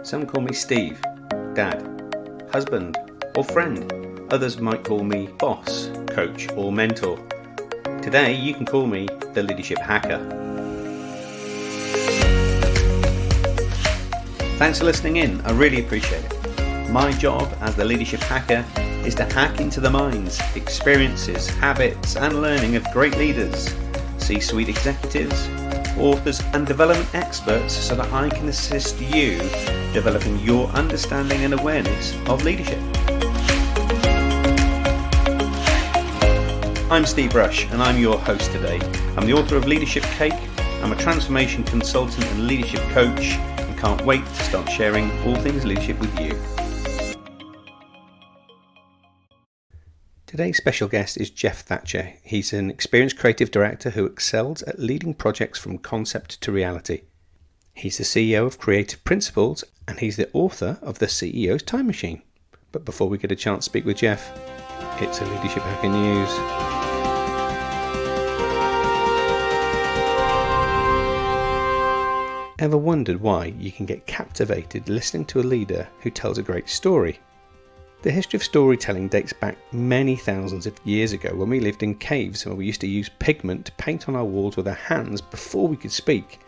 Some call me Steve, Dad, husband, or friend. Others might call me boss, coach, or mentor. Today, you can call me the Leadership Hacker. Thanks for listening in. I really appreciate it. My job as the Leadership Hacker is to hack into the minds, experiences, habits, and learning of great leaders, C-suite executives, authors, and development experts so that I can assist you developing your understanding and awareness of leadership. I'm Steve Rush, and I'm your host today. I'm the author of Leadership Cake. I'm a transformation consultant and leadership coach, and can't wait to start sharing all things leadership with you. Today's special guest is Geoff Thatcher. He's an experienced creative director who excels at leading projects from concept to reality. He's the CEO of Creative Principles, and he's the author of the CEO's Time Machine. But before we get a chance to speak with Geoff, it's a Leadership Hacker News. Ever wondered why you can get captivated listening to a leader who tells a great story? The history of storytelling dates back many thousands of years ago when we lived in caves where we used to use pigment to paint on our walls with our hands before we could speak.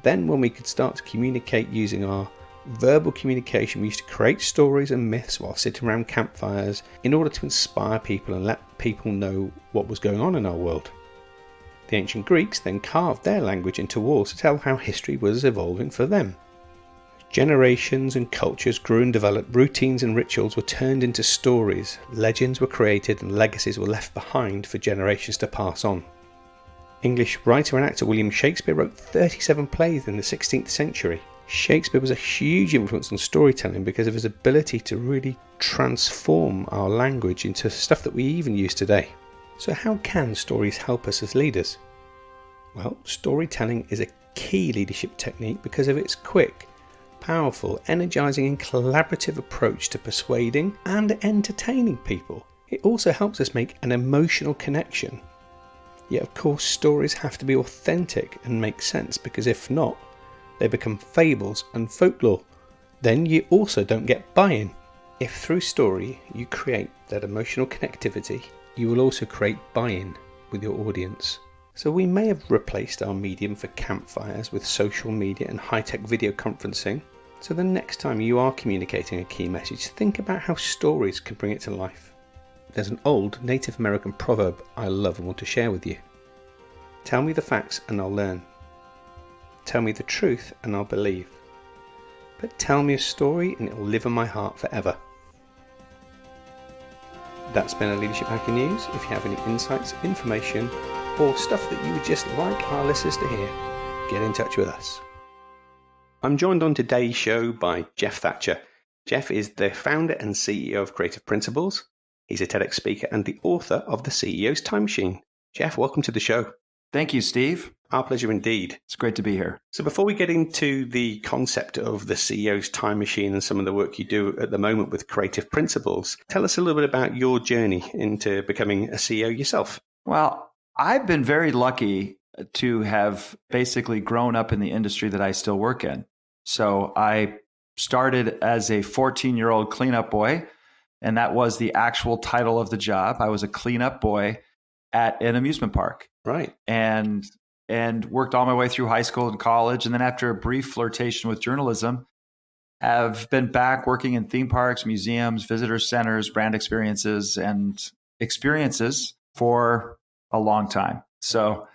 Then when we could start to communicate using our verbal communication, we used to create stories and myths while sitting around campfires in order to inspire people and let people know what was going on in our world. The ancient Greeks then carved their language into walls to tell how history was evolving for them. Generations and cultures grew and developed, routines and rituals were turned into stories, legends were created and legacies were left behind for generations to pass on. English writer and actor William Shakespeare wrote 37 plays in the 16th century. Shakespeare was a huge influence on storytelling because of his ability to really transform our language into stuff that we even use today. So how can stories help us as leaders? Well, storytelling is a key leadership technique because of its quick, powerful, energizing and collaborative approach to persuading and entertaining people. It also helps us make an emotional connection. Yet of course stories have to be authentic and make sense, because if not, they become fables and folklore. Then you also don't get buy-in. If through story you create that emotional connectivity, you will also create buy-in with your audience. So we may have replaced our medium for campfires with social media and high-tech video conferencing. So the next time you are communicating a key message, think about how stories can bring it to life. There's an old Native American proverb I love and want to share with you. Tell me the facts and I'll learn. Tell me the truth and I'll believe. But tell me a story and it will live in my heart forever. That's been a Leadership Hacker News. If you have any insights, information, or stuff that you would just like our listeners to hear, get in touch with us. I'm joined on today's show by Geoff Thatcher. Geoff is the founder and CEO of Creative Principles. He's a TEDx speaker and the author of the CEO's Time Machine. Geoff, welcome to the show. Thank you, Steve. Our pleasure indeed. It's great to be here. So before we get into the concept of the CEO's Time Machine and some of the work you do at the moment with Creative Principles, tell us a little bit about your journey into becoming a CEO yourself. Well, I've been very lucky to have basically grown up in the industry that I still work in. So I started as a 14-year-old cleanup boy, and that was the actual title of the job. I was a cleanup boy at an amusement park. Right. And worked all my way through high school and college. And then after a brief flirtation with journalism, have been back working in theme parks, museums, visitor centers, brand experiences, and experiences for a long time. So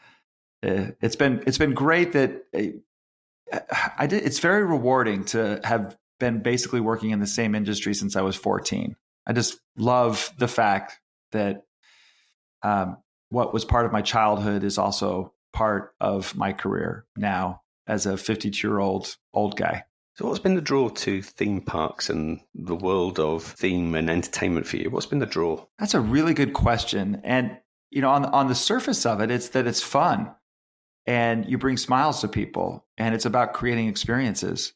it's been great that it's very rewarding to have been basically working in the same industry since I was 14. I just love the fact that what was part of my childhood is also part of my career now as a 52-year-old old guy. So what's been the draw to theme parks and the world of theme and entertainment for you? What's been the draw? That's a really good question. And, you know, on the surface of it, it's that it's fun and you bring smiles to people and it's about creating experiences.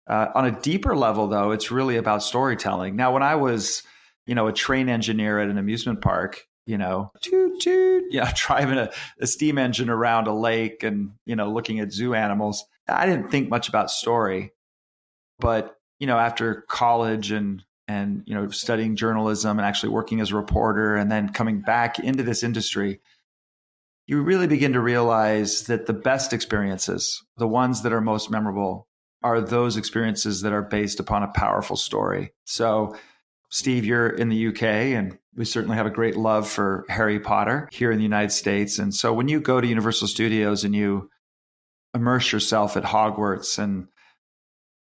On a deeper level, though, it's really about storytelling. Now, when I was, a train engineer at an amusement park, toot, toot, driving a steam engine around a lake and, looking at zoo animals, I didn't think much about story. But, after college and studying journalism and actually working as a reporter and then coming back into this industry, you really begin to realize that the best experiences, the ones that are most memorable, are those experiences that are based upon a powerful story. So, Steve, you're in the UK, and we certainly have a great love for Harry Potter here in the United States. And so when you go to Universal Studios and you immerse yourself at Hogwarts and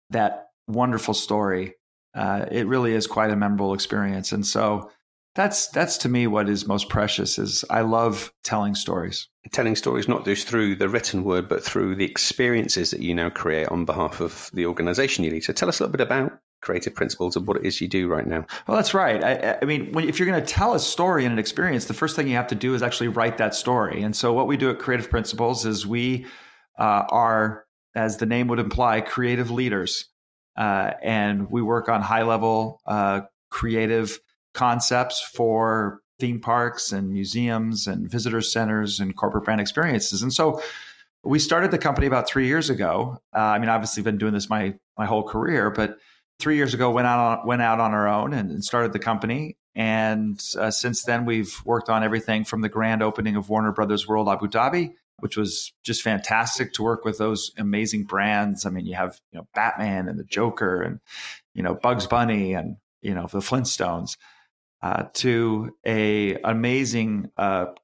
that wonderful story, it really is quite a memorable experience. And so that's to me what is most precious. Is I love telling stories. Telling stories not just through the written word, but through the experiences that you now create on behalf of the organization you lead. So tell us a little bit about Creative Principles and what it is you do right now. Well, that's right. I mean, if you're going to tell a story and an experience, the first thing you have to do is actually write that story. And so what we do at Creative Principles is we are, as the name would imply, creative leaders. And we work on high-level creative concepts for theme parks and museums and visitor centers and corporate brand experiences. And so we started the company about 3 years ago. Obviously, I've been doing this my whole career, but 3 years ago went out on our own and started the company. And since then, we've worked on everything from the grand opening of Warner Brothers World Abu Dhabi, which was just fantastic to work with those amazing brands. I mean, you have Batman and the Joker and Bugs Bunny and the Flintstones. To a amazing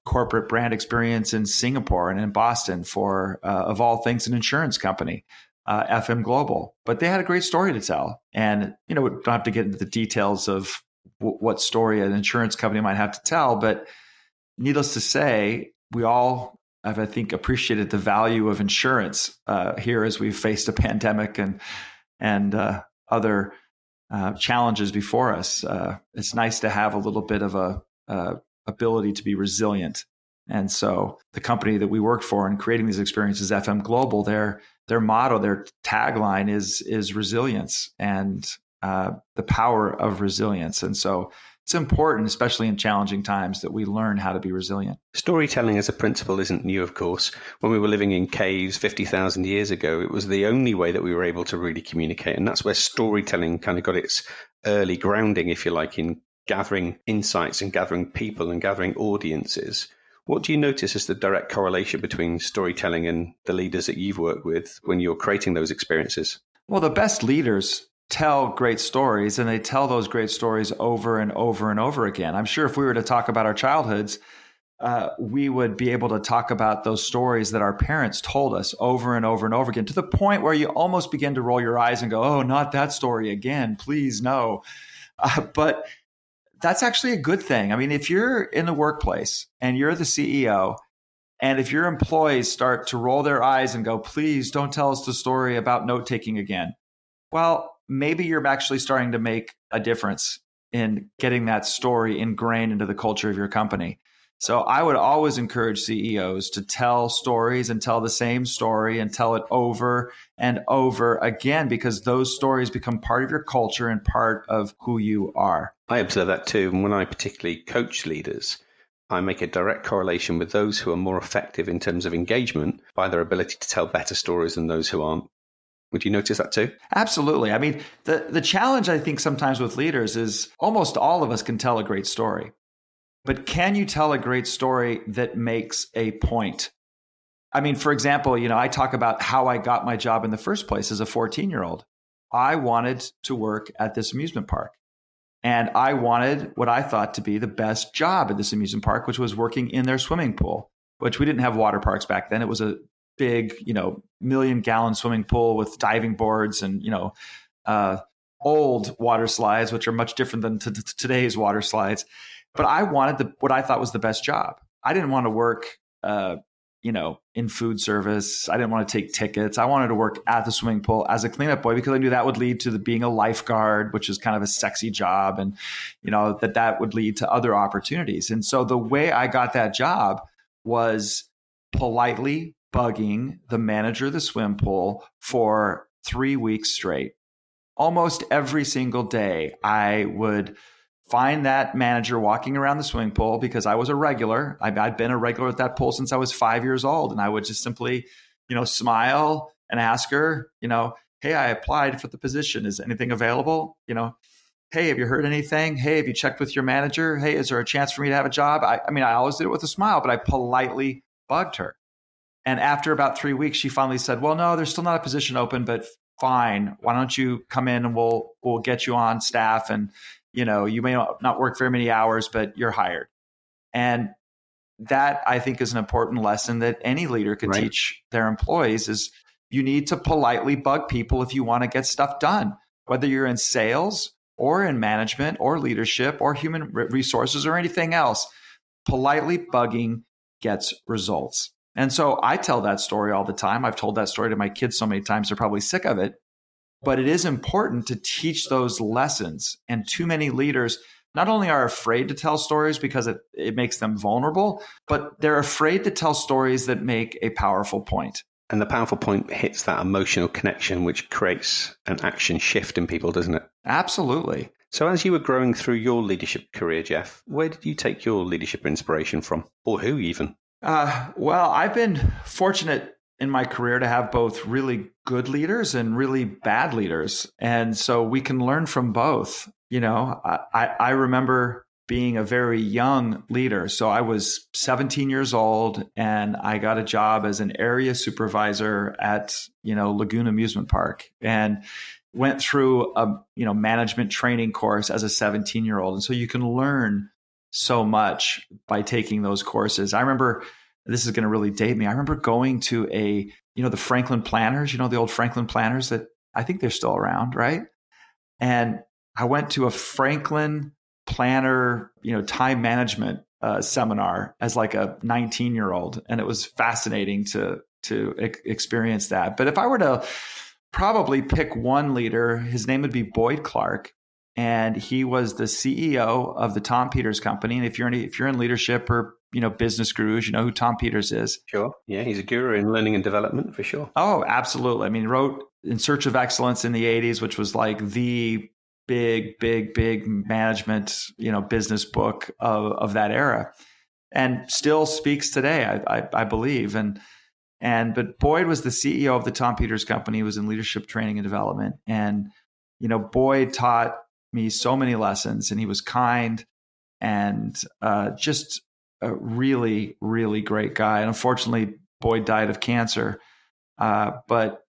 corporate brand experience in Singapore and in Boston for, of all things, an insurance company, FM Global. But they had a great story to tell. And, we don't have to get into the details of what story an insurance company might have to tell. But needless to say, we all have, I think, appreciated the value of insurance here as we've faced a pandemic and other challenges before us. It's nice to have a little bit of a ability to be resilient. And so the company that we worked for in creating these experiences, FM Global, their motto, their tagline is resilience and the power of resilience. And so it's important, especially in challenging times, that we learn how to be resilient. Storytelling as a principle isn't new, of course. When we were living in caves 50,000 years ago, it was the only way that we were able to really communicate. And that's where storytelling kind of got its early grounding, if you like, in gathering insights and gathering people and gathering audiences. What do you notice as the direct correlation between storytelling and the leaders that you've worked with when you're creating those experiences? Well, the best leaders tell great stories, and they tell those great stories over and over and over again. I'm sure if we were to talk about our childhoods, we would be able to talk about those stories that our parents told us over and over and over again, to the point where you almost begin to roll your eyes and go, oh, not that story again, please no. But that's actually a good thing. I mean, if you're in the workplace and you're the CEO, and if your employees start to roll their eyes and go, please don't tell us the story about note-taking again, well, maybe you're actually starting to make a difference in getting that story ingrained into the culture of your company. So I would always encourage CEOs to tell stories and tell the same story and tell it over and over again, because those stories become part of your culture and part of who you are. I observe that too. And when I particularly coach leaders, I make a direct correlation with those who are more effective in terms of engagement by their ability to tell better stories than those who aren't. Would you notice that too? Absolutely. I mean, the challenge I think sometimes with leaders is almost all of us can tell a great story. But can you tell a great story that makes a point? I mean, for example, I talk about how I got my job in the first place as a 14-year-old. I wanted to work at this amusement park. And I wanted what I thought to be the best job at this amusement park, which was working in their swimming pool, which we didn't have water parks back then. It was a big, million-gallon swimming pool with diving boards and, old water slides, which are much different than today's water slides. But I wanted what I thought was the best job. I didn't want to work, in food service. I didn't want to take tickets. I wanted to work at the swimming pool as a cleanup boy, because I knew that would lead to being a lifeguard, which is kind of a sexy job. And, that would lead to other opportunities. And so the way I got that job was politely bugging the manager of the swim pool for 3 weeks straight. Almost every single day, I would find that manager walking around the swimming pool, because I was a regular. I'd been a regular at that pool since I was 5 years old. And I would just simply, smile and ask her, hey, hey, I applied for the position. Is anything available? Hey, have you heard anything? Hey, have you checked with your manager? Hey, is there a chance for me to have a job? I mean, I always did it with a smile, but I politely bugged her. And after about 3 weeks, she finally said, well, no, there's still not a position open, but fine. Why don't you come in and we'll get you on staff, and you may not work very many hours, but you're hired. And that, I think, is an important lesson that any leader could teach their employees is you need to politely bug people if you want to get stuff done, whether you're in sales or in management or leadership or human resources or anything else. Politely bugging gets results. And so I tell that story all the time. I've told that story to my kids so many times, they're probably sick of it. But it is important to teach those lessons. And too many leaders not only are afraid to tell stories because it makes them vulnerable, but they're afraid to tell stories that make a powerful point. And the powerful point hits that emotional connection, which creates an action shift in people, doesn't it? Absolutely. So as you were growing through your leadership career, Geoff, where did you take your leadership inspiration from? Or who even? Well, I've been fortunate in my career to have both really good leaders and really bad leaders. And so we can learn from both. I remember being a very young leader. So I was 17 years old and I got a job as an area supervisor at, Lagoon Amusement Park, and went through a, management training course as a 17-year-old. And so you can learn so much by taking those courses. I remember, this is going to really date me, I remember going to the Franklin planners, the old Franklin planners that I think they're still around, right? And I went to a Franklin planner, time management seminar as like a 19-year-old. And it was fascinating to experience that. But if I were to probably pick one leader, his name would be Boyd Clark. And he was the CEO of the Tom Peters Company. And if you're in leadership or business gurus, you know who Tom Peters is. Sure. Yeah, he's a guru in learning and development for sure. Oh, absolutely. I mean, he wrote In Search of Excellence in the 80s, which was like the big management, business book of that era, and still speaks today, I believe. But Boyd was the CEO of the Tom Peters Company. He was in leadership training and development. And, Boyd taught me so many lessons, and he was kind and just a really, really great guy. And unfortunately, Boyd died of cancer. But,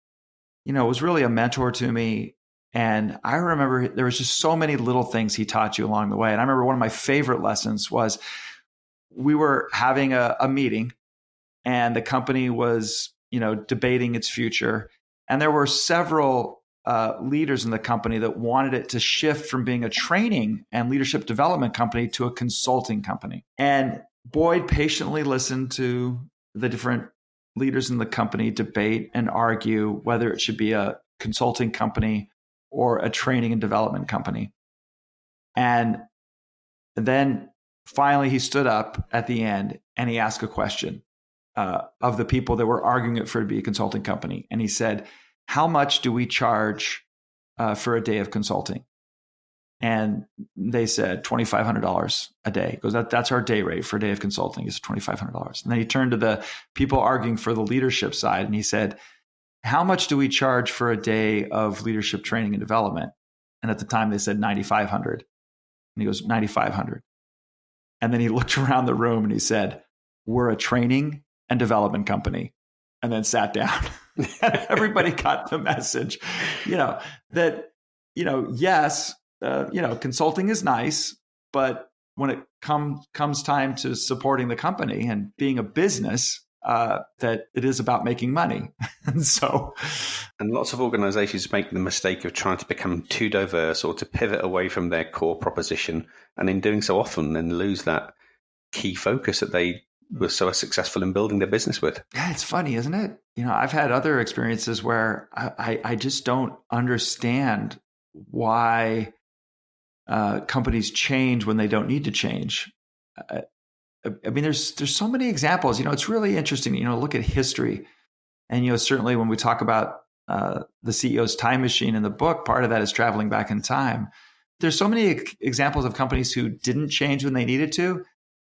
was really a mentor to me. And I remember there was just so many little things he taught you along the way. And I remember one of my favorite lessons was we were having a meeting, and the company was, debating its future. And there were several leaders in the company that wanted it to shift from being a training and leadership development company to a consulting company. And Boyd patiently listened to the different leaders in the company debate and argue whether it should be a consulting company or a training and development company. And then finally he stood up at the end and he asked a question of the people that were arguing it for it to be a consulting company. And he said, how much do we charge for a day of consulting? And they said $2,500 a day. He goes, that's our day rate for a day of consulting is $2,500. And then he turned to the people arguing for the leadership side and he said, how much do we charge for a day of leadership training and development? And at the time they said $9,500. And he goes, $9,500. And then he looked around the room and he said, we're a training and development company. And then sat down. Everybody got the message, that, yes, consulting is nice, but when it comes time to supporting the company and being a business, that it is about making money. And lots of organizations make the mistake of trying to become too diverse or to pivot away from their core proposition. And in doing so often, then lose that key focus that they were so successful in building their business with. Yeah, it's funny, isn't it? I've had other experiences where I just don't understand why companies change when they don't need to change. I mean, there's so many examples. It's really interesting. Look at history, and certainly when we talk about the CEO's time machine in the book, part of that is traveling back in time. There's so many examples of companies who didn't change when they needed to,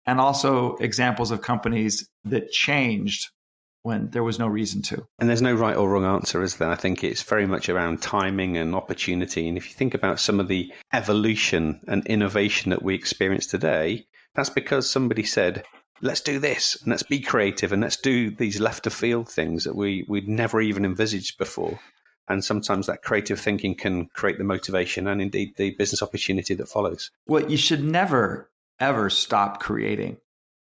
and also examples of companies that changed when there was no reason to. And there's no right or wrong answer, is there? I think it's very much around timing and opportunity. And if you think about some of the evolution and innovation that we experience today, that's because somebody said, let's do this and let's be creative and let's do these left of field things that we'd never even envisaged before. And sometimes that creative thinking can create the motivation and indeed the business opportunity that follows. Well, you should never, ever stop creating.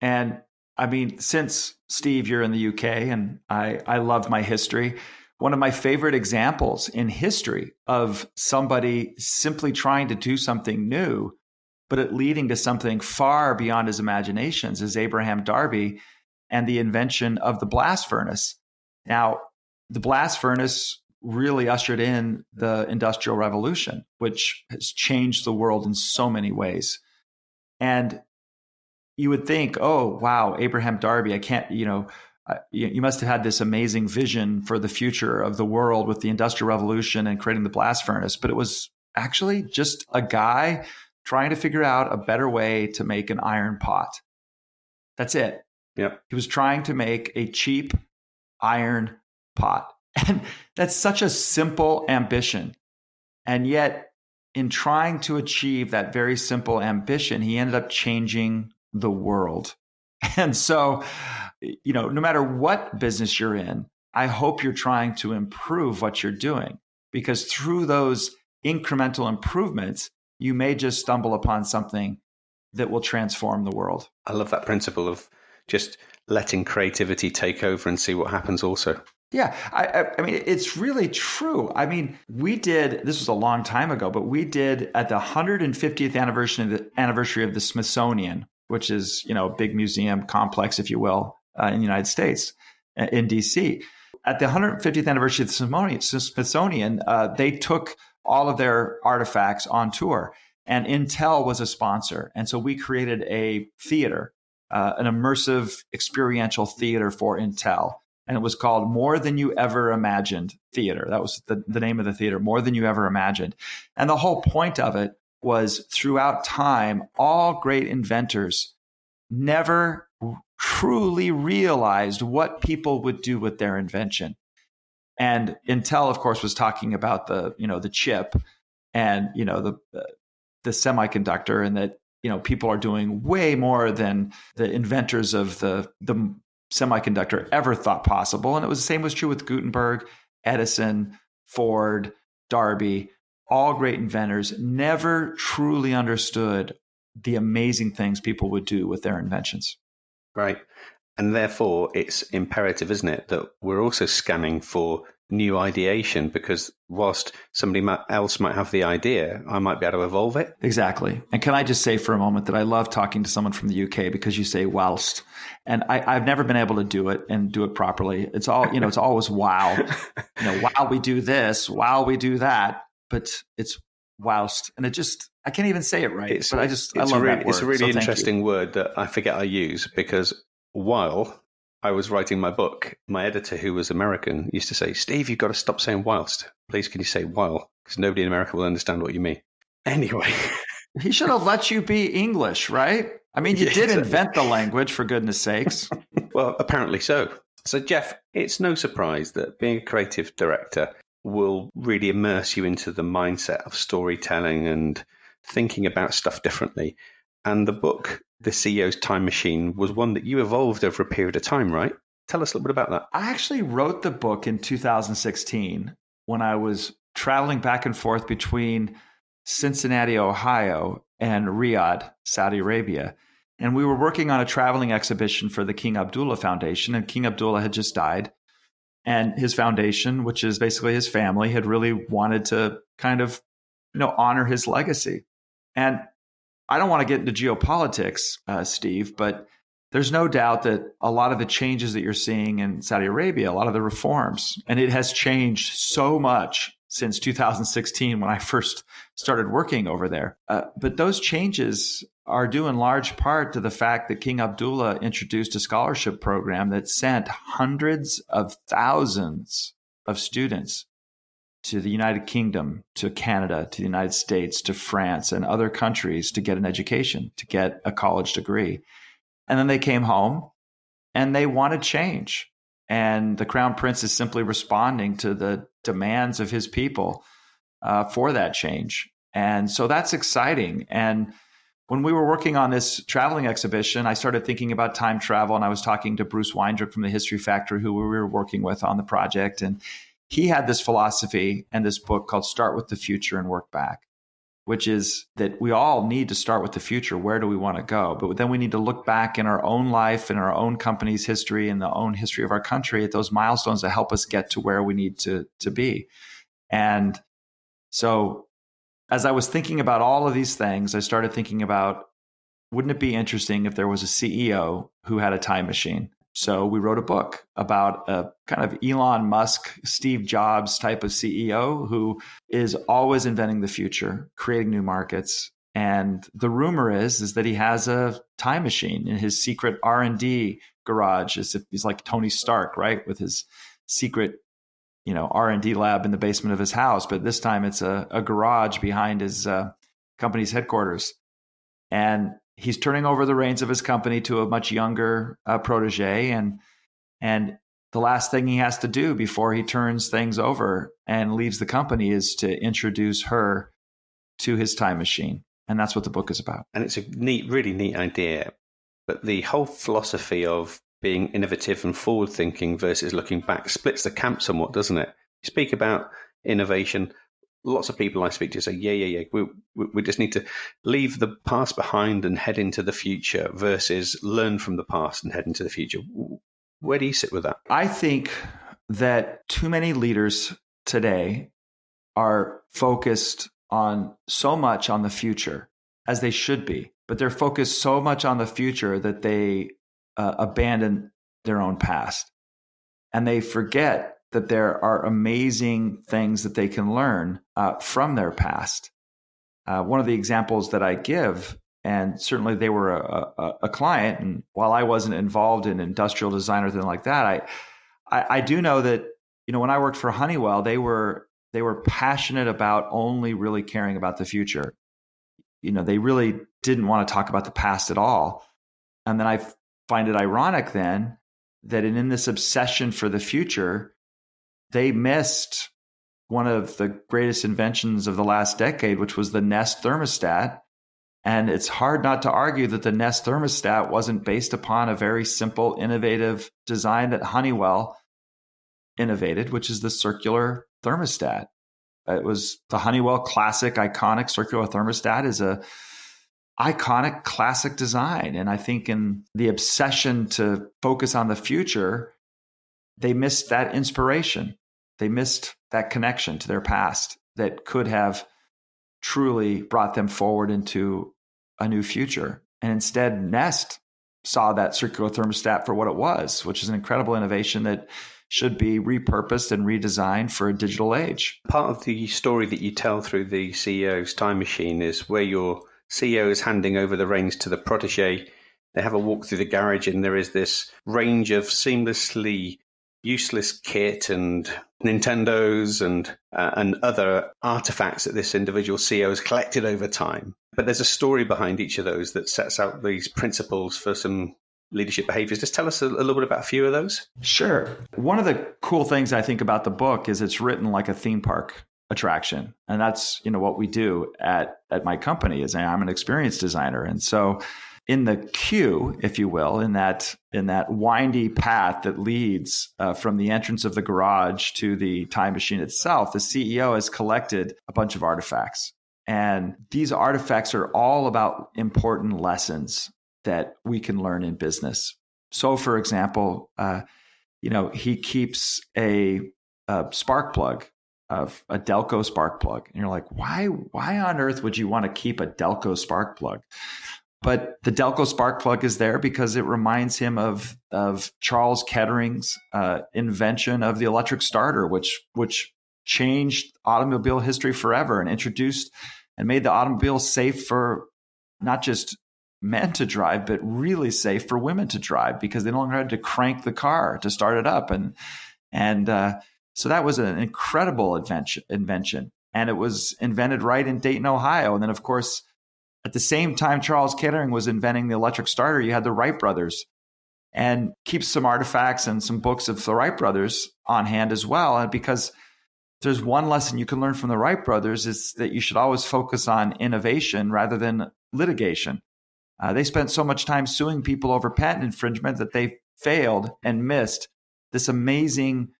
And I mean, since Steve, you're in the UK and I love my history, one of my favorite examples in history of somebody simply trying to do something new, but it leading to something far beyond his imaginations is Abraham Darby and the invention of the blast furnace. Now, the blast furnace really ushered in the Industrial Revolution, which has changed the world in so many ways. And you would think, oh, wow, Abraham Darby, you must have had this amazing vision for the future of the world with the Industrial Revolution and creating the blast furnace. But it was actually just a guy trying to figure out a better way to make an iron pot. That's it. Yep. He was trying to make a cheap iron pot. And that's such a simple ambition. And yet, in trying to achieve that very simple ambition, he ended up changing the world. And so, no matter what business you're in, I hope you're trying to improve what you're doing, because through those incremental improvements, you may just stumble upon something that will transform the world. I love that principle of just letting creativity take over and see what happens also. Yeah, I mean, it's really true. I mean, this was a long time ago, but we did at the 150th anniversary of the Smithsonian, which is, a big museum complex, if you will, in the United States, in DC. At the 150th anniversary of the Smithsonian, they took all of their artifacts on tour, and Intel was a sponsor. And so we created a theater, an immersive experiential theater for Intel. And it was called More Than You Ever Imagined Theater. That was the name of the theater, More Than You Ever Imagined. And the whole point of it was throughout time, all great inventors never truly realized what people would do with their invention. And Intel, of course, was talking about the chip and, the semiconductor, and that, people are doing way more than the inventors of the semiconductor ever thought possible. And it was the same was true with Gutenberg, Edison, Ford, Darby. All great inventors never truly understood the amazing things people would do with their inventions. Right. And therefore, it's imperative, isn't it, that we're also scanning for new ideation, because whilst somebody else might have the idea, I might be able to evolve it. Exactly. And can I just say for a moment that I love talking to someone from the UK, because you say whilst, and I've never been able to do it and do it properly. It's all, it's always while, while we do this, while we do that, but it's whilst, and I can't even say it right. I love that word. It's a really interesting word that I forget I use, because while I was writing my book, my editor, who was American, used to say, Steve, you've got to stop saying whilst. Please, can you say while? Because nobody in America will understand what you mean. Anyway. He should have let you be English, right? I mean, you did invent the language, for goodness sakes. Well, apparently so. So, Geoff, it's no surprise that being a creative director will really immerse you into the mindset of storytelling and thinking about stuff differently. And the book, The CEO's Time Machine, was one that you evolved over a period of time, right? Tell us a little bit about that. I actually wrote the book in 2016 when I was traveling back and forth between Cincinnati, Ohio, and Riyadh, Saudi Arabia. And we were working on a traveling exhibition for the King Abdullah Foundation, and King Abdullah had just died. And his foundation, which is basically his family, had really wanted to kind of, honor his legacy. And I don't want to get into geopolitics, Steve, but there's no doubt that a lot of the changes that you're seeing in Saudi Arabia, a lot of the reforms, and it has changed so much since 2016 when I first started working over there. But those changes are due in large part to the fact that King Abdullah introduced a scholarship program that sent hundreds of thousands of students to the United Kingdom, to Canada, to the United States, to France, and other countries to get an education, to get a college degree. And then they came home and they wanted change. And the Crown Prince is simply responding to the demands of his people for that change. And so that's exciting. And when we were working on this traveling exhibition, I started thinking about time travel, and I was talking to Bruce Weindruck from the History Factory, who we were working with on the project. And he had this philosophy and this book called Start with the Future and Work Back, which is that we all need to start with the future. Where do we want to go? But then we need to look back in our own life, in our own company's history, in the own history of our country at those milestones that help us get to where we need to be. And so as I was thinking about all of these things, I started thinking about, wouldn't it be interesting if there was a CEO who had a time machine? So we wrote a book about a kind of Elon Musk, Steve Jobs type of CEO who is always inventing the future, creating new markets. And the rumor is that he has a time machine in his secret R&D garage, as if he's like Tony Stark, right? With his secret, R&D lab in the basement of his house. But this time it's a garage behind his company's headquarters. And he's turning over the reins of his company to a much younger protege. And the last thing he has to do before he turns things over and leaves the company is to introduce her to his time machine. And that's what the book is about. And it's a really neat idea. But the whole philosophy of being innovative and forward thinking versus looking back splits the camp somewhat, doesn't it? You speak about innovation. Lots of people I speak to say, yeah. We just need to leave the past behind and head into the future versus learn from the past and head into the future. Where do you sit with that? I think that too many leaders today are focused on so much on the future, as they should be, but they're focused so much on the future that they abandon their own past. And they forget that there are amazing things that they can learn from their past. One of the examples that I give, and certainly they were a client, and while I wasn't involved in industrial design or anything like that, I do know that when I worked for Honeywell, they were passionate about only really caring about the future. They really didn't want to talk about the past at all. And then I find it ironic then that in this obsession for the future, they missed one of the greatest inventions of the last decade, which was the Nest thermostat. And it's hard not to argue that the Nest thermostat wasn't based upon a very simple, innovative design that Honeywell innovated, which is the circular thermostat. It was the Honeywell classic, iconic circular thermostat is a iconic classic design. And I think in the obsession to focus on the future, they missed that inspiration. They missed that connection to their past that could have truly brought them forward into a new future. And instead, Nest saw that circular thermostat for what it was, which is an incredible innovation that should be repurposed and redesigned for a digital age. Part of the story that you tell through the CEO's time machine is where your CEO is handing over the reins to the protege. They have a walk through the garage and there is this range of seamlessly useless kit and Nintendos and other artifacts that this individual CEO has collected over time. But there's a story behind each of those that sets out these principles for some leadership behaviors. Just tell us a little bit about a few of those. Sure. One of the cool things I think about the book is it's written like a theme park attraction. And that's, what we do at my company is I'm an experience designer. And so in the queue, if you will, in that windy path that leads from the entrance of the garage to the time machine itself, the CEO has collected a bunch of artifacts. And these artifacts are all about important lessons that we can learn in business. So, for example, he keeps a spark plug, of a Delco spark plug. And you're like, why on earth would you want to keep a Delco spark plug? But the Delco spark plug is there because it reminds him of Charles Kettering's invention of the electric starter, which changed automobile history forever and introduced and made the automobile safe for not just men to drive, but really safe for women to drive because they no longer had to crank the car to start it up. And so that was an incredible invention. And it was invented right in Dayton, Ohio. And then, of course, at the same time Charles Kettering was inventing the electric starter, you had the Wright brothers. and keeps some artifacts and some books of the Wright brothers on hand as well. And because there's one lesson you can learn from the Wright brothers is that you should always focus on innovation rather than litigation. They spent so much time suing people over patent infringement that they failed and missed this amazing,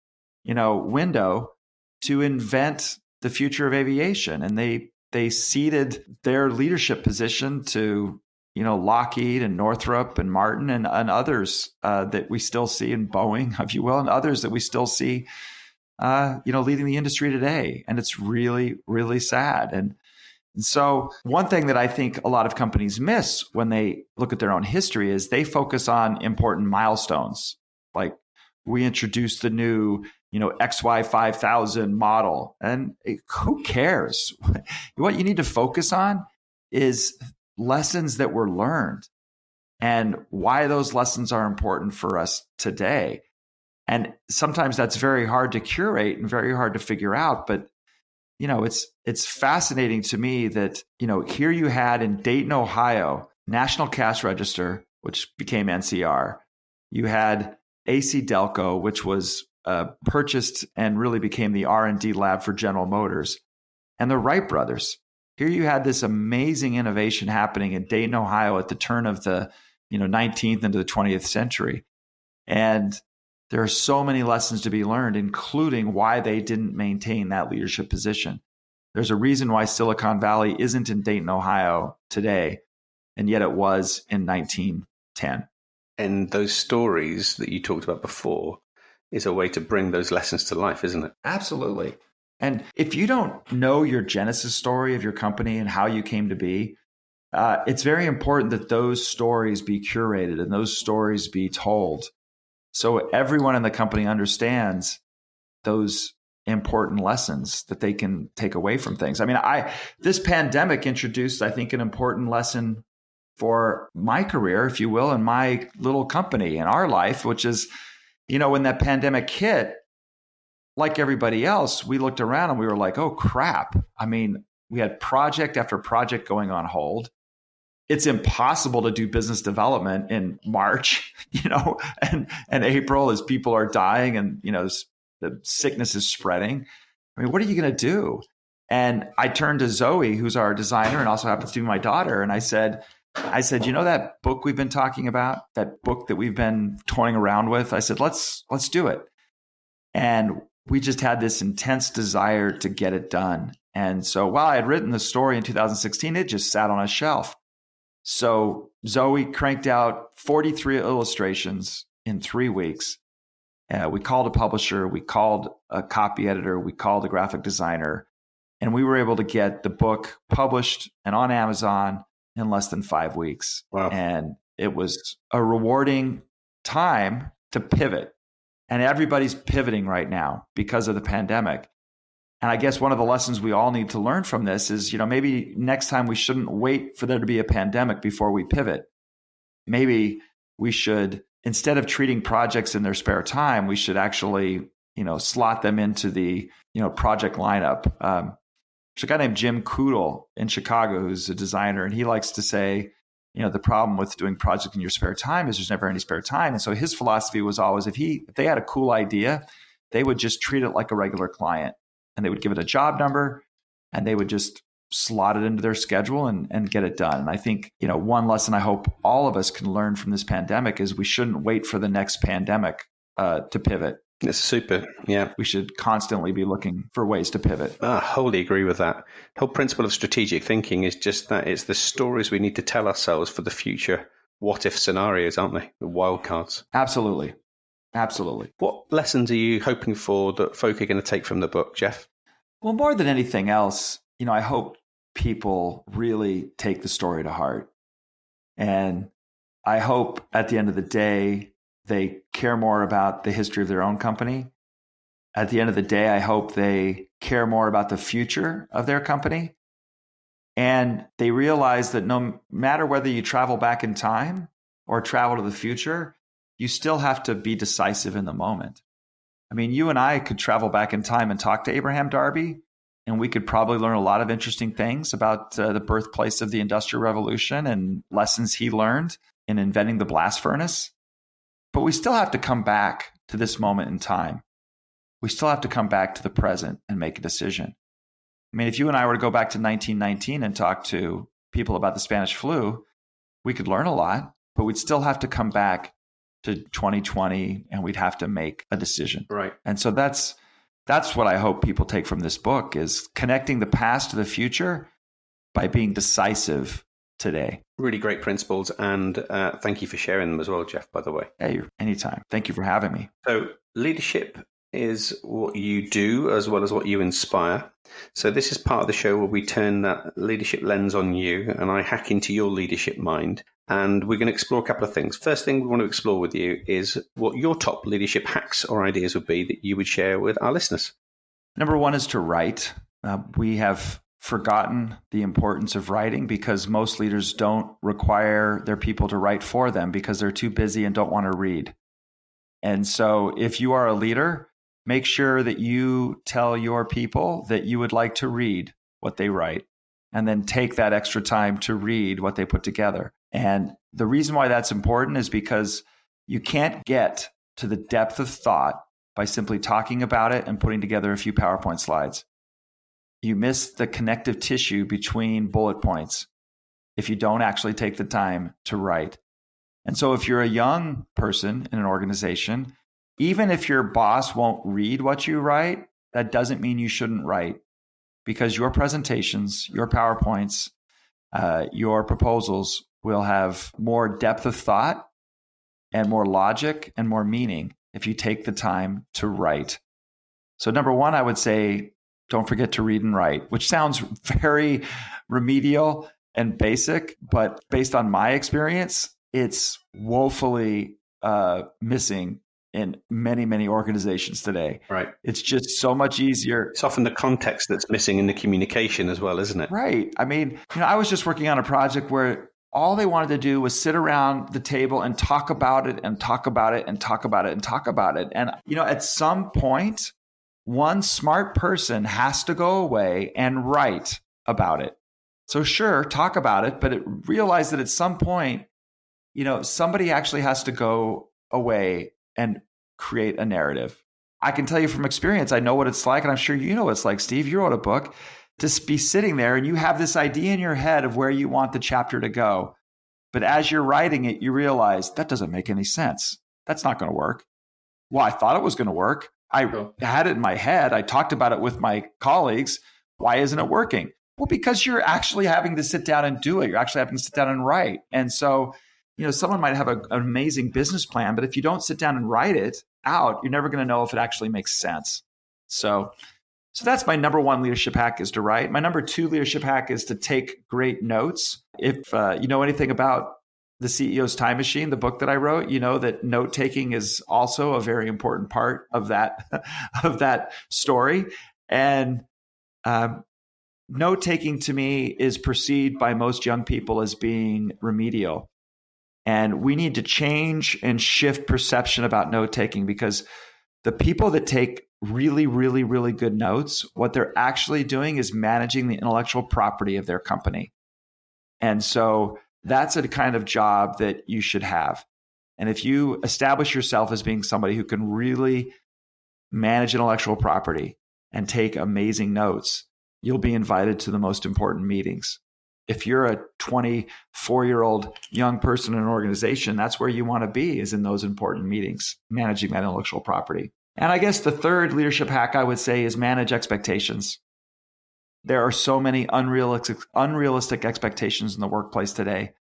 window to invent the future of aviation. And they ceded their leadership position to, Lockheed and Northrop and Martin and others that we still see, in Boeing, if you will, and others that we still see, leading the industry today. And it's really, really sad. And so one thing that I think a lot of companies miss when they look at their own history is they focus on important milestones. Like we introduced the new, XY5000 model. And who cares? What you need to focus on is lessons that were learned and why those lessons are important for us today. And sometimes that's very hard to curate and very hard to figure out. But, it's fascinating to me that, here you had in Dayton, Ohio, National Cash Register, which became NCR. You had AC Delco, which was purchased and really became the R&D lab for General Motors, and the Wright brothers. Here you had this amazing innovation happening in Dayton, Ohio at the turn of the 19th into the 20th century. And there are so many lessons to be learned, including why they didn't maintain that leadership position. There's a reason why Silicon Valley isn't in Dayton, Ohio today, and yet it was in 1910. And those stories that you talked about before is a way to bring those lessons to life, isn't it? Absolutely. And if you don't know your genesis story of your company and how you came to be, it's very important that those stories be curated and those stories be told, so everyone in the company understands those important lessons that they can take away from things. I mean, this pandemic introduced, I think, an important lesson for my career, if you will, and my little company in our life, which is, when that pandemic hit, like everybody else, we looked around and we were like, oh, crap. I mean, we had project after project going on hold. It's impossible to do business development in March, and April as people are dying and, the sickness is spreading. I mean, what are you going to do? And I turned to Zoe, who's our designer and also happens to be my daughter. And I said, that book we've been talking about, that book that we've been toying around with, I said, let's do it. And we just had this intense desire to get it done. And so while I had written the story in 2016, it just sat on a shelf. So Zoe cranked out 43 illustrations in 3 weeks. We called a publisher, we called a copy editor, we called a graphic designer, and we were able to get the book published and on Amazon in less than 5 weeks. Wow. And it was a rewarding time to pivot. And everybody's pivoting right now because of the pandemic. And I guess one of the lessons we all need to learn from this is, maybe next time we shouldn't wait for there to be a pandemic before we pivot. Maybe we should, instead of treating projects in their spare time, we should actually, slot them into the, project lineup. There's a guy named Jim Koodle in Chicago who's a designer, and he likes to say, the problem with doing projects in your spare time is there's never any spare time. And so his philosophy was always, if they had a cool idea, they would just treat it like a regular client. And they would give it a job number and they would just slot it into their schedule and get it done. And I think, one lesson I hope all of us can learn from this pandemic is we shouldn't wait for the next pandemic to pivot. It's super. Yeah. We should constantly be looking for ways to pivot. I wholly agree with that. The whole principle of strategic thinking is just that it's the stories we need to tell ourselves for the future what if scenarios, aren't they? The wild cards. Absolutely. Absolutely. What lessons are you hoping for that folk are going to take from the book, Geoff? Well, more than anything else, I hope people really take the story to heart. And I hope at the end of the day, they care more about the history of their own company. At the end of the day, I hope they care more about the future of their company. And they realize that no matter whether you travel back in time or travel to the future, you still have to be decisive in the moment. I mean, you and I could travel back in time and talk to Abraham Darby, and we could probably learn a lot of interesting things about the birthplace of the Industrial Revolution and lessons he learned in inventing the blast furnace. But we still have to come back to this moment in time. We still have to come back to the present and make a decision. I mean, if you and I were to go back to 1919 and talk to people about the Spanish flu, we could learn a lot, but we'd still have to come back to 2020 and we'd have to make a decision. Right. And so that's what I hope people take from this book, is connecting the past to the future by being decisive today. Really great principles. And thank you for sharing them as well, Geoff, by the way. Hey, anytime. Thank you for having me. So leadership is what you do as well as what you inspire. So this is part of the show where we turn that leadership lens on you and I hack into your leadership mind. And we're going to explore a couple of things. First thing we want to explore with you is what your top leadership hacks or ideas would be that you would share with our listeners. Number one is to write. We have forgotten the importance of writing because most leaders don't require their people to write for them because they're too busy and don't want to read. And so if you are a leader, make sure that you tell your people that you would like to read what they write, and then take that extra time to read what they put together. And the reason why that's important is because you can't get to the depth of thought by simply talking about it and putting together a few PowerPoint slides. You miss the connective tissue between bullet points if you don't actually take the time to write. And so if you're a young person in an organization, even if your boss won't read what you write, that doesn't mean you shouldn't write, because your presentations, your PowerPoints, your proposals will have more depth of thought and more logic and more meaning if you take the time to write. So number one, I would say, don't forget to read and write, which sounds very remedial and basic, but based on my experience, it's woefully missing in many, many organizations today. Right. It's just so much easier. It's often the context that's missing in the communication as well, isn't it? Right. I mean, I was just working on a project where all they wanted to do was sit around the table and talk about it and talk about it and talk about it and talk about it. And, at some point, one smart person has to go away and write about it. So sure, talk about it, but realize that at some point, somebody actually has to go away and create a narrative. I can tell you from experience, I know what it's like, and I'm sure you know what it's like, Steve. You wrote a book, to be sitting there and you have this idea in your head of where you want the chapter to go. But as you're writing it, you realize that doesn't make any sense. That's not going to work. Well, I thought it was going to work. I had it in my head. I talked about it with my colleagues. Why isn't it working? Well, because you're actually having to sit down and do it. You're actually having to sit down and write. And so, someone might have an amazing business plan, but if you don't sit down and write it out, you're never going to know if it actually makes sense. So that's my number one leadership hack, is to write. My number two leadership hack is to take great notes. If you know anything about The CEO's Time Machine, the book that I wrote, you know that note taking is also a very important part of that story. And note taking to me is perceived by most young people as being remedial. And we need to change and shift perception about note taking, because the people that take really, really, really good notes, what they're actually doing is managing the intellectual property of their company. And so that's a kind of job that you should have. And if you establish yourself as being somebody who can really manage intellectual property and take amazing notes, you'll be invited to the most important meetings. If you're a 24-year-old young person in an organization, that's where you want to be, is in those important meetings, managing that intellectual property. And I guess the third leadership hack I would say is manage expectations. There are so many unrealistic expectations in the workplace today,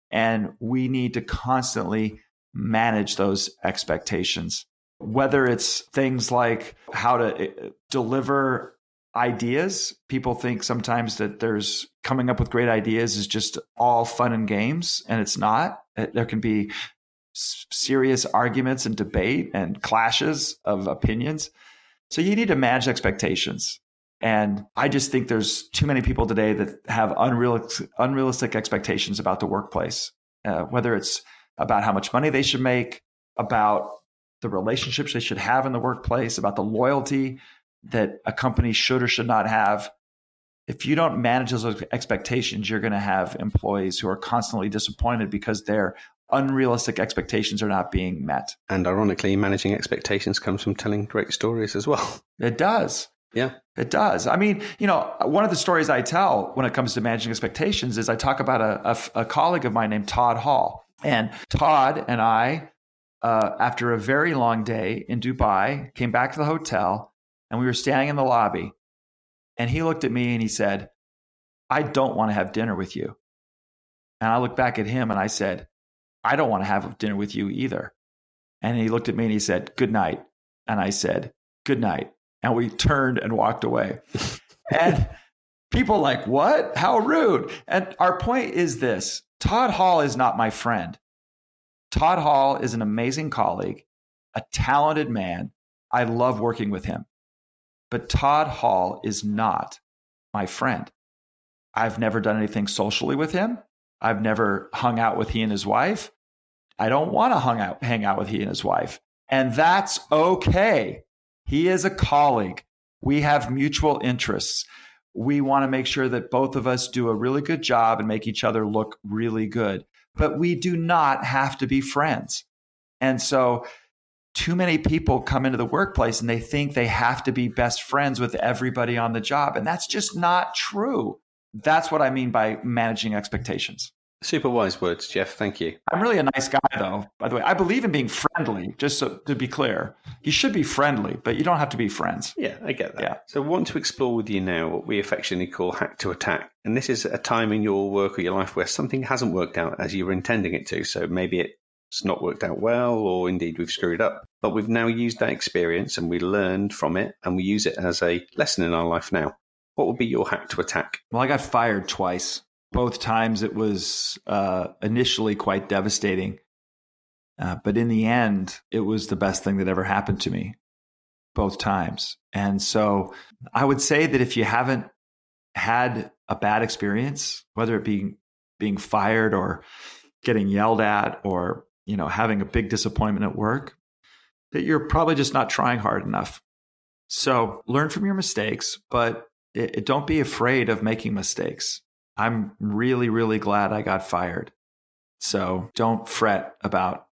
and we need to constantly manage those expectations. Whether it's things like how to deliver ideas. People think sometimes that there's coming up with great ideas is just all fun and games, and it's not. There can be serious arguments and debate and clashes of opinions. So you need to manage expectations. And I just think there's too many people today that have unrealistic expectations about the workplace, whether it's about how much money they should make, about the relationships they should have in the workplace, about the loyalty that a company should or should not have. If you don't manage those expectations, you're going to have employees who are constantly disappointed because they're unrealistic expectations are not being met. And ironically, managing expectations comes from telling great stories as well. It does. Yeah. It does. I mean, one of the stories I tell when it comes to managing expectations is I talk about a colleague of mine named Todd Hall. And Todd and I, after a very long day in Dubai, came back to the hotel and we were standing in the lobby. And he looked at me and he said, I don't want to have dinner with you. And I looked back at him and I said, I don't want to have dinner with you either. And he looked at me and he said, good night. And I said, good night. And we turned and walked away. And people like, what? How rude. And our point is this. Todd Hall is not my friend. Todd Hall is an amazing colleague, a talented man. I love working with him. But Todd Hall is not my friend. I've never done anything socially with him. I've never hung out with he and his wife. I don't want to hang out with he and his wife. And that's okay. He is a colleague. We have mutual interests. We want to make sure that both of us do a really good job and make each other look really good. But we do not have to be friends. And so too many people come into the workplace and they think they have to be best friends with everybody on the job. And that's just not true. That's what I mean by managing expectations. Super wise words, Geoff. Thank you. I'm really a nice guy, though, by the way. I believe in being friendly, just so to be clear. You should be friendly, but you don't have to be friends. Yeah, I get that. Yeah. So I want to explore with you now what we affectionately call hack to attack. And this is a time in your work or your life where something hasn't worked out as you were intending it to. So maybe it's not worked out well, or indeed we've screwed up. But we've now used that experience and we learned from it and we use it as a lesson in our life now. What would be your hack to attack? Well, I got fired twice. Both times it was initially quite devastating. But in the end, it was the best thing that ever happened to me, both times. And so I would say that if you haven't had a bad experience, whether it be being fired or getting yelled at or, having a big disappointment at work, that you're probably just not trying hard enough. So learn from your mistakes, but don't be afraid of making mistakes. I'm really, really glad I got fired. So don't fret about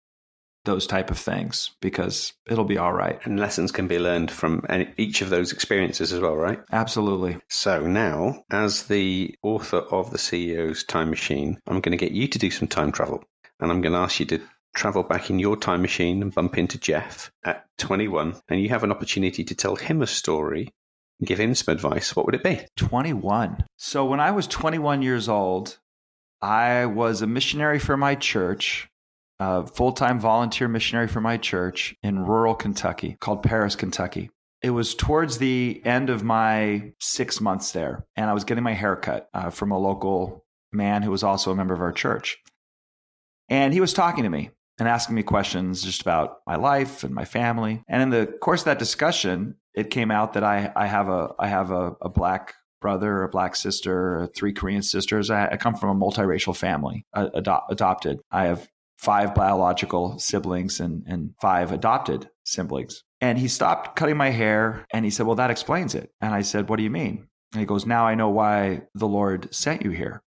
those type of things because it'll be all right. And lessons can be learned from each of those experiences as well, right? Absolutely. So now, as the author of The CEO's Time Machine, I'm going to get you to do some time travel. And I'm going to ask you to travel back in your time machine and bump into Geoff at 21. And you have an opportunity to tell him a story, give him some advice. What would it be? 21. So when I was 21 years old, I was a missionary for my church, a full-time volunteer missionary for my church in rural Kentucky called Paris, Kentucky. It was towards the end of my 6 months there, and I was getting my hair cut from a local man who was also a member of our church. And he was talking to me and asking me questions just about my life and my family. And in the course of that discussion, it came out that I have a black brother, a black sister, 3 Korean sisters. I come from a multiracial family, adopted. I have 5 biological siblings and 5 adopted siblings. And he stopped cutting my hair and he said, well, that explains it. And I said, what do you mean? And he goes, now I know why the Lord sent you here.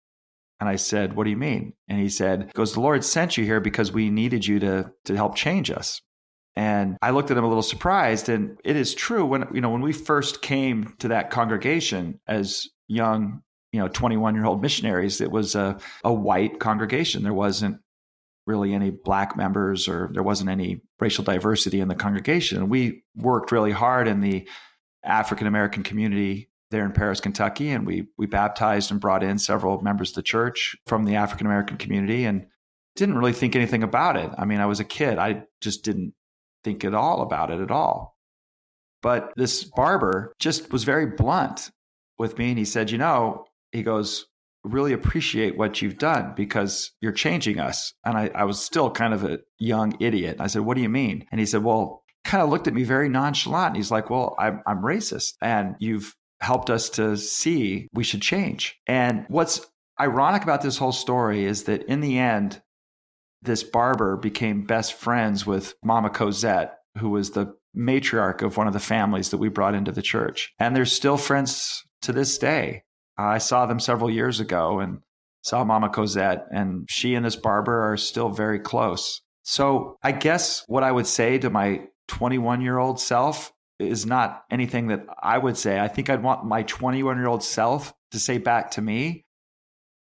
And I said, what do you mean? And he said, the Lord sent you here because we needed you to help change us. And I looked at him a little surprised. And it is true when we first came to that congregation as young, 21-year-old missionaries, it was a white congregation. There wasn't really any black members or there wasn't any racial diversity in the congregation. And we worked really hard in the African-American community there in Paris, Kentucky. And we baptized and brought in several members of the church from the African-American community and didn't really think anything about it. I mean, I was a kid. I just didn't think at all about it at all. But this barber just was very blunt with me. And he said, he goes, really appreciate what you've done because you're changing us. And I was still kind of a young idiot. I said, what do you mean? And he said, well, kind of looked at me very nonchalant. He's like, well, I'm racist and you've helped us to see we should change. And what's ironic about this whole story is that in the end, this barber became best friends with Mama Cosette, who was the matriarch of one of the families that we brought into the church. And they're still friends to this day. I saw them several years ago and saw Mama Cosette, and she and this barber are still very close. So I guess what I would say to my 21-year-old self is not anything that I would say. I think I'd want my 21-year-old self to say back to me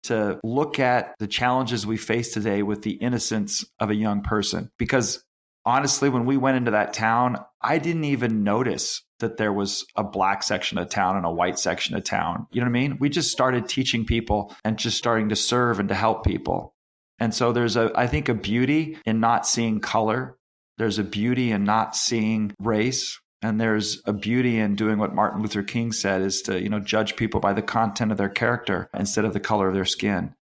to look at the challenges we face today with the innocence of a young person. Because honestly, when we went into that town, I didn't even notice that there was a black section of town and a white section of town. You know what I mean? We just started teaching people and just starting to serve and to help people. And so there's I think a beauty in not seeing color. There's a beauty in not seeing race. And there's a beauty in doing what Martin Luther King said, is to, judge people by the content of their character instead of the color of their skin.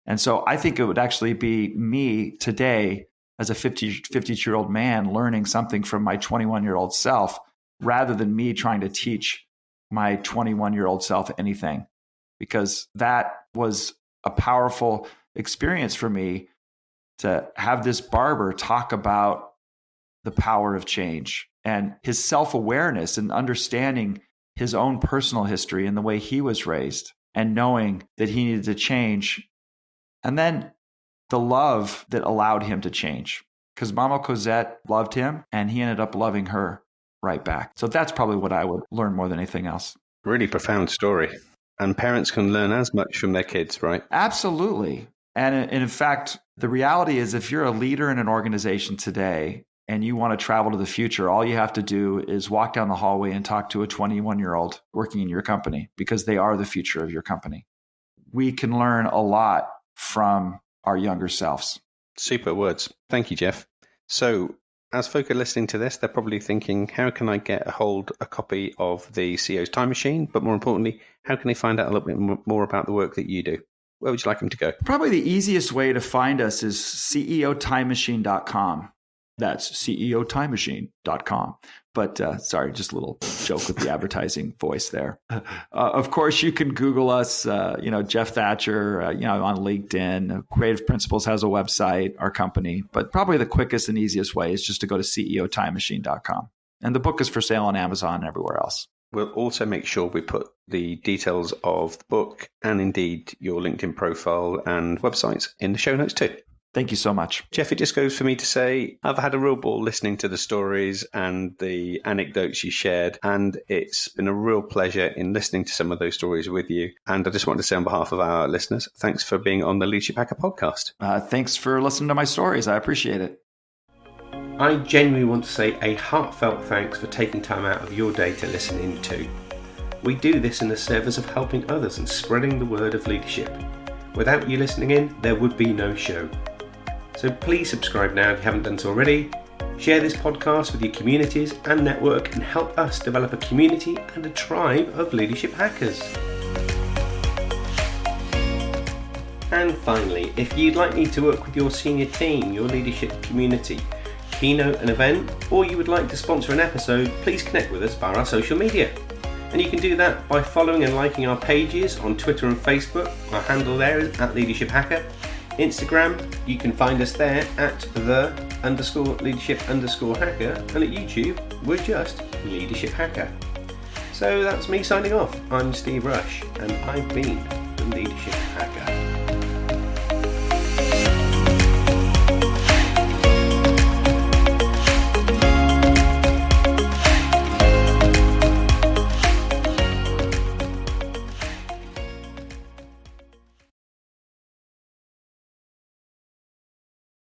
And so I think it would actually be me today as a 52-year-old man learning something from my 21-year-old self, rather than me trying to teach my 21-year-old self anything, because that was a powerful experience for me to have this barber talk about the power of change and his self-awareness and understanding his own personal history and the way he was raised and knowing that he needed to change. And then the love that allowed him to change, because Mama Cosette loved him and he ended up loving her right back. So that's probably what I would learn more than anything else. Really profound story. And parents can learn as much from their kids, right? Absolutely. And in fact, the reality is if you're a leader in an organization today and you want to travel to the future, all you have to do is walk down the hallway and talk to a 21-year-old working in your company, because they are the future of your company. We can learn a lot from our younger selves. Super words. Thank you, Geoff. So as folk are listening to this, they're probably thinking, how can I get a copy of the CEO's Time Machine? But more importantly, how can they find out a little bit more about the work that you do? Where would you like them to go? Probably the easiest way to find us is ceotimemachine.com. That's ceotimemachine.com. But sorry, just a little joke with the advertising voice there. Of course, you can Google us, Geoff Thatcher, on LinkedIn. Creative Principles has a website, our company. But probably the quickest and easiest way is just to go to ceotimemachine.com. And the book is for sale on Amazon and everywhere else. We'll also make sure we put the details of the book and indeed your LinkedIn profile and websites in the show notes too. Thank you so much. Geoff, it just goes for me to say I've had a real ball listening to the stories and the anecdotes you shared, and it's been a real pleasure in listening to some of those stories with you. And I just want to say on behalf of our listeners, thanks for being on the Leadership Hacker podcast. Thanks for listening to my stories. I appreciate it. I genuinely want to say a heartfelt thanks for taking time out of your day to listen in too. We do this in the service of helping others and spreading the word of leadership. Without you listening in, there would be no show. So please subscribe now if you haven't done so already. Share this podcast with your communities and network and help us develop a community and a tribe of leadership hackers. And finally, if you'd like me to work with your senior team, your leadership community, keynote an event, or you would like to sponsor an episode, please connect with us via our social media. And you can do that by following and liking our pages on Twitter and Facebook. Our handle there is @LeadershipHacker. Instagram, you can find us there at @the_leadership_hacker, and at YouTube, we're just Leadership Hacker. So that's me signing off. I'm Steve Rush, and I've been the Leadership Hacker.